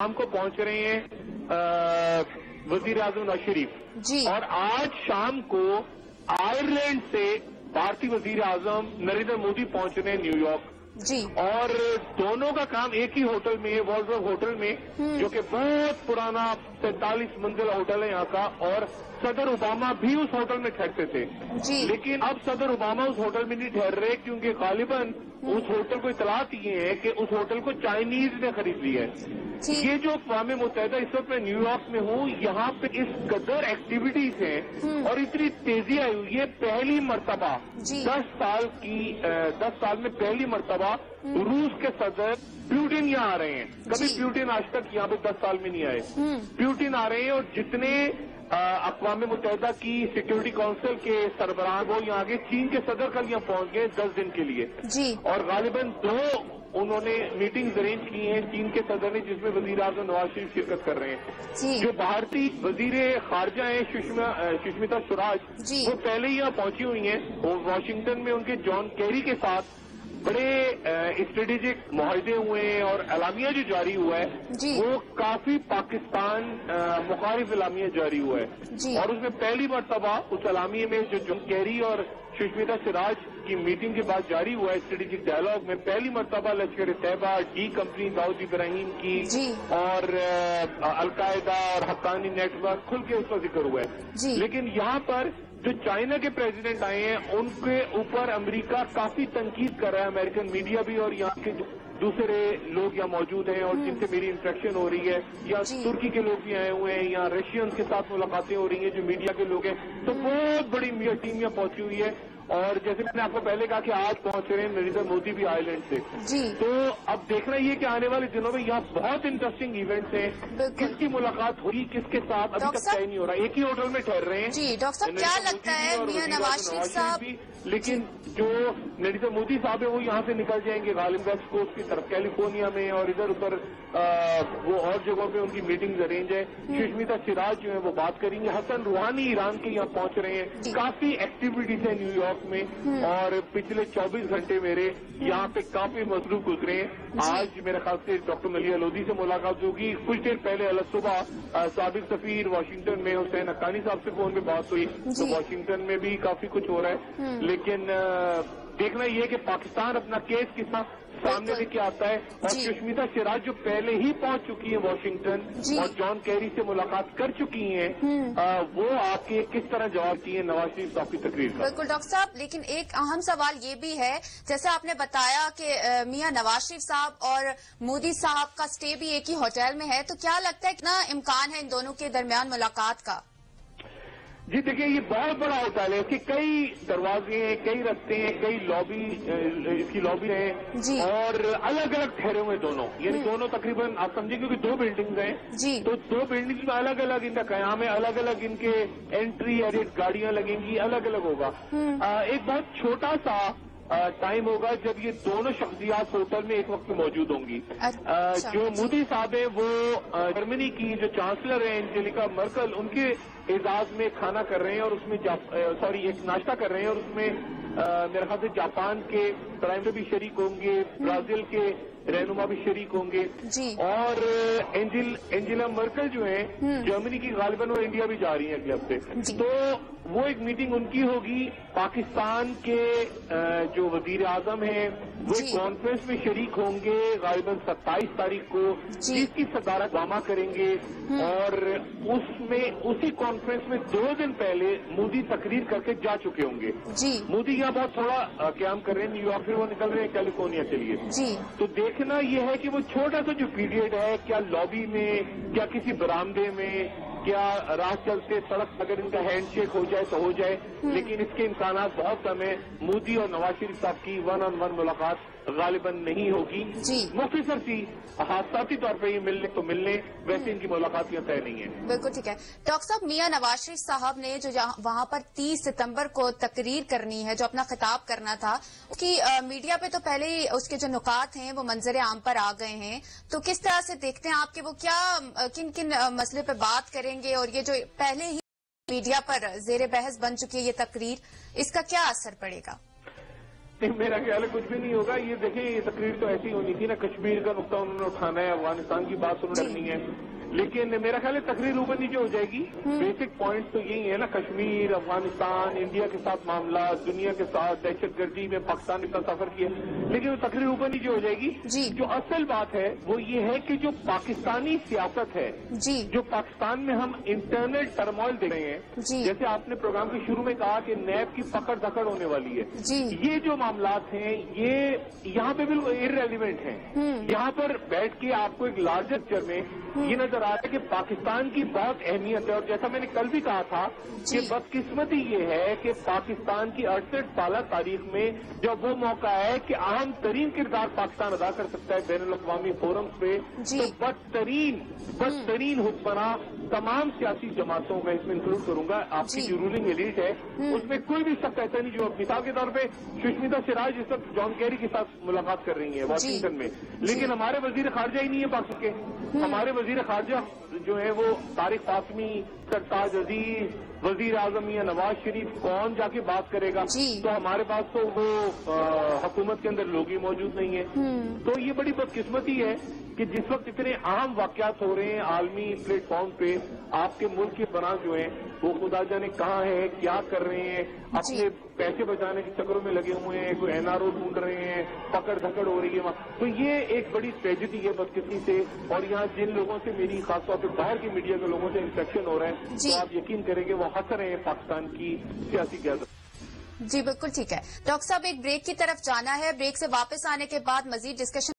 शाम को पहुंच रहे हैं वजीर आजम नवाज शरीफ जी। और आज शाम को आयरलैंड से भारतीय वजीर आजम नरेंद्र मोदी पहुंच रहे हैं न्यूयॉर्क जी। और दोनों का काम एक ही होटल में है, वॉल्सबर्ग होटल में, जो कि बहुत पुराना 45 मंजिला होटल है यहाँ का। और सदर ओबामा भी उस होटल में ठहरते थे जी। लेकिन अब सदर ओबामा उस होटल में नहीं ठहर रहे क्योंकि गालिबन उस होटल को इतला दिए हैं कि उस होटल को चाइनीज ने खरीद लिया है। ये जो अक़वाम मुत्तहिदा इस वक्त मैं न्यूयॉर्क में हूँ, यहाँ पे इस कदर एक्टिविटीज हैं और इतनी तेजी आई हुई है। पहली मर्तबा 10 साल में पहली मर्तबा रूस के सदर प्यूटिन यहाँ आ रहे हैं। कभी प्यूटिन आज तक यहाँ पे 10 साल में नहीं आए। प्यूटिन आ रहे हैं और जितने अक़वाम मुत्तहिदा की सिक्योरिटी काउंसिल के सरबराह वो यहाँ के चीन के सदर कल यहाँ पहुंच गए 10 दिन के लिए जी। और गालिबन 2 उन्होंने मीटिंग्स अरेंज की हैं चीन के सदर ने, जिसमें वजीर आजम नवाज शरीफ शिरकत कर रहे हैं। जो भारतीय वजीर खारजा हैं सुषमिता स्वराज, वो पहले ही यहाँ पहुंची हुई हैं। वो वाशिंगटन में उनके जॉन कैरी के साथ बड़े स्ट्रेटेजिक मुआहदे हुए हैं और एलामिया जो जारी हुआ है वो काफी पाकिस्तान मुखालिफ एलामिया जारी हुआ है और उसमें पहली मर्तबा उस एलामिया में जो जॉन कैरी और सुषमिता स्वराज की मीटिंग के बाद जारी हुआ है स्ट्रेटेजिक डायलॉग में पहली मर्तबा लश्कर तैयबा, डी कंपनी दाऊद इब्राहिम की और अलकायदा और हक्कानी नेटवर्क खुल के उसका जिक्र हुआ है। लेकिन यहाँ पर जो चाइना के प्रेसिडेंट आए हैं उनके ऊपर अमेरिका काफी तनकीद कर रहा है, अमेरिकन मीडिया भी और यहाँ के दूसरे लोग यहाँ मौजूद हैं और जिनसे मेरी इंटरेक्शन हो रही है। या तुर्की के लोग भी आए हुए हैं, यहाँ रशियन के साथ मुलाकातें हो रही हैं जो मीडिया के लोग हैं। तो बहुत बड़ी टीम यहाँ पहुंची हुई है और जैसे मैंने आपको पहले कहा कि आज पहुंच रहे हैं नरेंद्र मोदी भी आयरलैंड से। तो अब देखना ये कि आने वाले दिनों में यहाँ बहुत इंटरेस्टिंग इवेंट्स हैं। किसकी मुलाकात होगी किसके साथ अभी तक तय नहीं हो रहा। एक ही होटल में ठहर रहे हैं। जी डॉक्टर साहब, क्या लगता है मियां नवाज शरीफ साहब, लेकिन जो नरेंद्र मोदी साहब है वो यहाँ से निकल जाएंगे गालिब वेस्ट कोस्ट की तरफ कैलिफोर्निया में और इधर उधर वो और जगहों पे उनकी मीटिंग्स अरेंज है। सुषमिता स्वराज जो है वो बात करेंगे। हसन रूहानी ईरान के यहाँ पहुंच रहे हैं। काफी एक्टिविटीज है न्यूयॉर्क में और पिछले 24 घंटे मेरे यहाँ पे काफी मसरूफ गुजरे हैं। आज मेरे ख्याल से डॉक्टर मलिया लोधी से मुलाकात होगी। कुछ देर पहले अल सुबह साबिक सफीर वाशिंगटन में हुसैन हक्कानी साहब से फोन पे बात हुई। तो वाशिंगटन में भी काफी कुछ हो रहा है लेकिन देखना ये कि पाकिस्तान अपना केस कितना सामने लेके आता है। और सुषमिता स्वराज जो पहले ही पहुंच चुकी है वाशिंगटन और जॉन कैरी से मुलाकात कर चुकी हैं, वो आके किस तरह जवाब दिए नवाज शरीफ साहब की तकरीर का। बिल्कुल डॉक्टर साहब, लेकिन एक अहम सवाल ये भी है, जैसे आपने बताया कि मियां नवाज शरीफ साहब और मोदी साहब का स्टे भी एक ही होटल में है, तो क्या लगता है कितना इम्कान है इन दोनों के दरमियान मुलाकात का? जी देखिए, ये बहुत बड़ा होटल है, इसके कई दरवाजे हैं, कई रस्ते हैं, कई लॉबी, इसकी लॉबी है और अलग अलग ठहरे हुए दोनों, यानी दोनों तकरीबन आप समझिए क्योंकि 2 बिल्डिंग्स हैं तो 2 बिल्डिंग्स में अलग अलग इनका कयाम है, अलग अलग इनके एंट्री एग्जिट गाड़ियां लगेंगी, अलग अलग होगा। एक बहुत छोटा सा टाइम होगा जब ये दोनों शख्सियात होटल में एक वक्त में मौजूद होंगी। जो मोदी साहब है वो जर्मनी की जो चांसलर है एंजेलिका मर्कल, उनके एजाज में खाना कर रहे हैं और उसमें एक नाश्ता कर रहे हैं और उसमें मेरे ख्याल से जापान के प्राइम मिनिस्टर भी शरीक होंगे, ब्राजील के रहनुमा भी शरीक होंगे और एंजेला मर्कल जो है जर्मनी की गालिबन और इंडिया भी जा रही है अगले हफ्ते। तो वो एक मीटिंग उनकी होगी। पाकिस्तान के जो वजीर आजम है वो एक कॉन्फ्रेंस में शरीक होंगे गालिबन 27 तारीख को, जिसकी सदारत ओबामा करेंगे और उसमें उसी कॉन्फ्रेंस में 2 दिन पहले मोदी तकरीर करके जा चुके होंगे। मोदी यहाँ बहुत थोड़ा क्याम कर रहे हैं, न्यूयॉर्क फिर वो निकल रहे हैं कैलिफोर्निया के लिए। तो देखना यह है कि वो छोटा सा जो पीरियड है, क्या लॉबी में, क्या किसी बरामदे में, क्या राह चलते सड़क अगर इनका हैंडशेक हो जाए तो हो जाए, लेकिन इसके इम्कानात बहुत कम है। मोदी और नवाज शरीफ साहब की 1-on-1 मुलाकात गालिबन नहीं होगी। मुख्तसर सी हादसाती तौर पर ये मिलने तो मिलने, वैसे इनकी मुलाकात यहाँ तय नहीं है। बिल्कुल ठीक है डॉक्टर साहब, मियां नवाज शरीफ साहब ने जो वहाँ पर 30 सितंबर को तकरीर करनी है, जो अपना खिताब करना था, उसकी मीडिया पे तो पहले ही उसके जो नुकात हैं वो मंजर आम पर आ गए हैं। तो किस तरह से देखते हैं आपके वो क्या किन किन मसले पे बात करेंगे और ये जो पहले ही मीडिया पर जेर बहस बन चुकी है ये तकरीर, इसका क्या असर पड़ेगा? जी देखिए, ये बहुत बड़ा होटल है, इसकी कई दरवाजे हैं, कई रस्ते हैं, कई लॉबी, एक बहुत छोटा सा टाइम होगा जब ये दोनों शख्सियात होटल में एक वक्त में मौजूद होंगी। ये बहुत छोटा सा टाइम होगा जब ये दोनों शख्सियात होटल में एक वक्त में मौजूद होंगी। एक बहुत छोटा सा टाइम होगा जब ये दोनों शख्सियात होटल में एक वक्त में मौजूद होंगी। मेरा ख्याल है कुछ भी नहीं होगा। ये देखें, ये तकरीर तो ऐसी होनी थी ना, कश्मीर का नुक्ता उन्होंने उठाना है, अफगानिस्तान की बात उन्होंने करनी है, लेकिन मेरा ख्याल है तकरीर ऊपर नीचे हो जाएगी। बेसिक पॉइंट तो यही है ना, कश्मीर, अफगानिस्तान, इंडिया के साथ मामला, दुनिया के साथ दहशतगर्दी में पाकिस्तान इतना सफर किया, लेकिन वो तकरीर ऊपर नीचे हो जाएगी। जो असल बात है वो ये है कि जो पाकिस्तानी सियासत है, जो पाकिस्तान में हम इंटरनल टर्मोइल देख रहे हैं, जैसे आपने प्रोग्राम के शुरू में कहा कि नैब की पकड़ धकड़ होने वाली है, ये जो मामलात हैं ये यहाँ पे बिल्कुल इररेलीवेंट हैं। यहाँ पर बैठ के आपको एक लार्जर पिक्चर में ये नजर आ रहा है कि पाकिस्तान की बहुत अहमियत है। और जैसा मैंने कल भी कहा था कि बदकिस्मती ये है कि पाकिस्तान की 68 साल तारीख में जब वो मौका है कि अहम तरीन किरदार पाकिस्तान अदा कर सकता है बैनुल अक़वामी फोरम्स पे, तो बदतरीन हुक्मरान तमाम सियासी जमातों का इसमें इंक्लूड करूंगा, आपकी जो रूलिंग एलीट है उसमें कोई भी शख्स ऐसा नहीं जो मिसाल के तौर पे सुष्मिता सिराज इस वक्त जॉन कैरी के साथ मुलाकात कर रही है वाशिंगटन में, लेकिन हमारे वजीर खारजा ही नहीं है पाकिस्तान के। हमारे वजीर खारजा जो है वो तारिक कासमी, सरताज अजीज, वजीर आजम या नवाज शरीफ, कौन जाके बात करेगा? तो हमारे पास तो वो हुकूमत के अंदर लोग ही मौजूद नहीं है। तो ये बड़ी बदकिस्मती है कि जिस वक्त इतने अहम वाकयात हो रहे हैं आलमी प्लेटफॉर्म पे, आपके मुल्क के बना जो हैं वो खुदा जाने कहाँ है, क्या कर रहे हैं, अपने पैसे बचाने के चक्करों में लगे हुए हैं, कोई एनआरओ ढूंढ रहे हैं, पकड़ धकड़ हो रही है वहाँ। तो ये एक बड़ी ट्रेजेडी है बदकिस्मती से। और यहाँ जिन लोगों से मेरी खासतौर पर बाहर की मीडिया के लोगों से इंस्पेक्शन हो रहा है, तो आप यकीन करेंगे वो हंस रहे हैं पाकिस्तान की सियासी क़यादत। जी बिल्कुल ठीक है। डॉक्टर साहब, एक ब्रेक की तरफ जाना है, ब्रेक से वापस आने के बाद मजीद डिस्कशन